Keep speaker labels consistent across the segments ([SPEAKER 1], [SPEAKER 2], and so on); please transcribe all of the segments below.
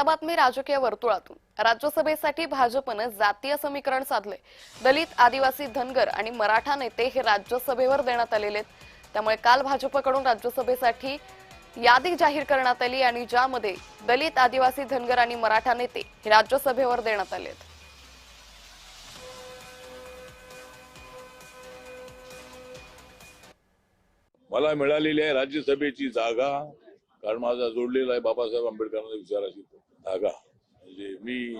[SPEAKER 1] बातमी राजकीय वर्तुळातून। राज्यसभेसाठी भाजपने जातीय समीकरण साधले। दलित, आदिवासी, धनगर आणि मराठा नेते हे राज्यसभेवर देण्यात आलेले आहेत। त्यामुळे काल भाजपकडून राज्यसभेसाठी यादी जाहीर करण्यात आली आणि ज्यामध्ये दलित, आदिवासी, धनगर आणि मराठा नेते हे राज्यसभेवर देण्यात आले आहेत।
[SPEAKER 2] मला मिळालेली आहे राज्यसभेची जागा, कारण माझा जोडलेला आहे बाबासाहेब आंबेडकरांच्या विचाराशी धागा। म्हणजे मी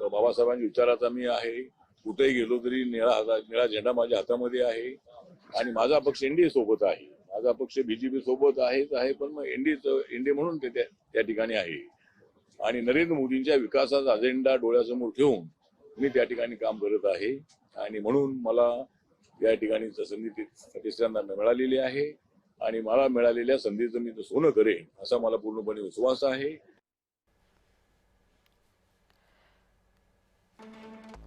[SPEAKER 2] बाबासाहेबांच्या विचाराचा मी आहे। कुठेही गेलो तरी निळा झेंडा माझ्या हातामध्ये आहे आणि माझा पक्ष एनडीए सोबत आहे। माझा पक्ष बीजेपी सोबत आहे, पण मग एनडीए म्हणून ते त्या ठिकाणी आहे आणि नरेंद्र मोदींच्या विकासाचा अजेंडा डोळ्यासमोर ठेवून मी त्या ठिकाणी काम करत आहे आणि म्हणून मला या ठिकाणी संधी तिसऱ्यांदा मिळालेली आहे आणि मला मिळालेल्या संधीचं मी सोनं करेन असा मला पूर्णपणे विश्वास आहे।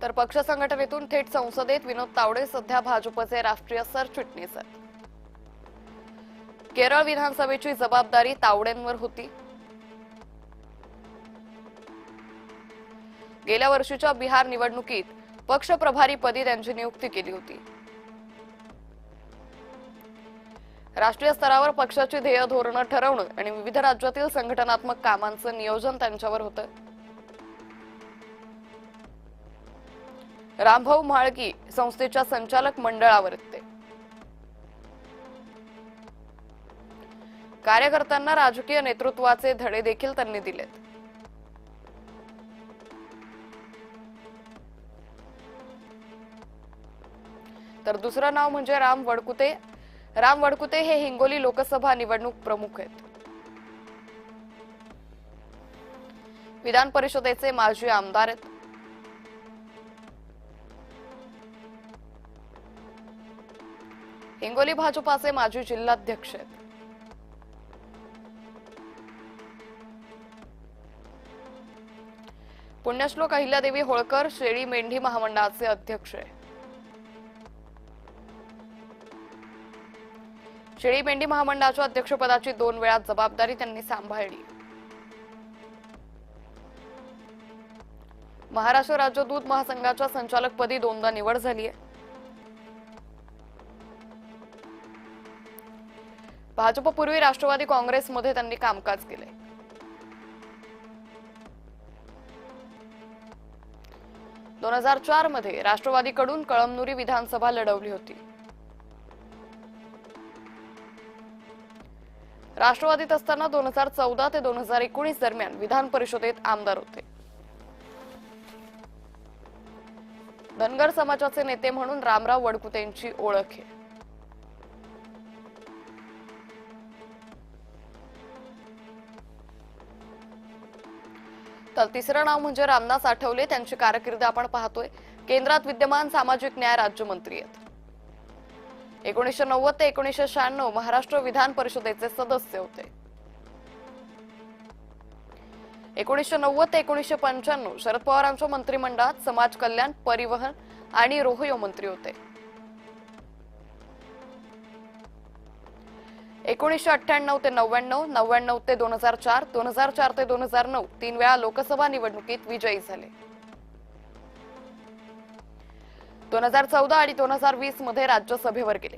[SPEAKER 1] तर पक्ष संघटनेतून थेट संसदेत विनोद तावडे सध्या भाजपचे राष्ट्रीय सरचिटणीस आहेत। केरळ विधानसभेची जबाबदारी तावडेंवर होती। गेल्या वर्षीच्या बिहार निवडणुकीत पक्ष प्रभारीपदी त्यांची नियुक्ती केली होती। राष्ट्रीय स्तरावर पक्षाची ध्येय धोरणं ठरवणं आणि विविध राज्यातील संघटनात्मक कामांचं नियोजन त्यांच्यावर होतं। रामभाऊ म्हाळगी संस्थेच्या संचालक मंडळावर ते कार्यकर्त्यांना राजकीय नेतृत्वाचे धडे देखील त्यांनी दिलेत। तर दुसरं नाव म्हणजे राम वडकुते। राम वडकुते हे हिंगोली लोकसभा निवडणूक प्रमुख आहेत। विधान परिषदेचे माजी आमदार आहेत। हिंगोली भाजपाचे माजी जिल्हाध्यक्ष आहेत। पुण्यश्लोक अहिल्यादेवी होळकर शेळी मेंढी महामंडळाचे अध्यक्ष आहे। शेळी मेंढी महामंडळाच्या अध्यक्षपदाची 2 वेळा जबाबदारी त्यांनी सांभाळली। महाराष्ट्र राज्य दूध महासंघाच्या संचालकपदी 2दा निवड झाली आहे। भाजपपूर्वी राष्ट्रवादी काँग्रेसमध्ये त्यांनी कामकाज केले। – 2004 मध्ये राष्ट्रवादीकडून कळमनुरी विधानसभा लढवली होती। राष्ट्रवादीत असताना 2014 ते 2019 दरम्यान विधान परिषदेत आमदार होते। धनगर समाजाचे नेते म्हणून रामराव वडकुतेंची ओळख आहे। तर तिसरं नाव म्हणजे रामदास आठवले। त्यांची कारकीर्द आपण पाहतोय। केंद्रात विद्यमान सामाजिक न्याय राज्यमंत्री आहेत। 1990 ते 1996 महाराष्ट्र विधान परिषदेचे सदस्य होते। 1990 ते 1995 शरद पवारांच्या मंत्रिमंडळात समाज कल्याण, परिवहन आणि रोहयो मंत्री होते। 1998 ते 99, 99 ते 2004, 2004 ते 2009 3 वेळा लोकसभा निवडणुकीत विजयी झाले। 2014 आणि 2020 मध्ये राज्यसभेवर गेले।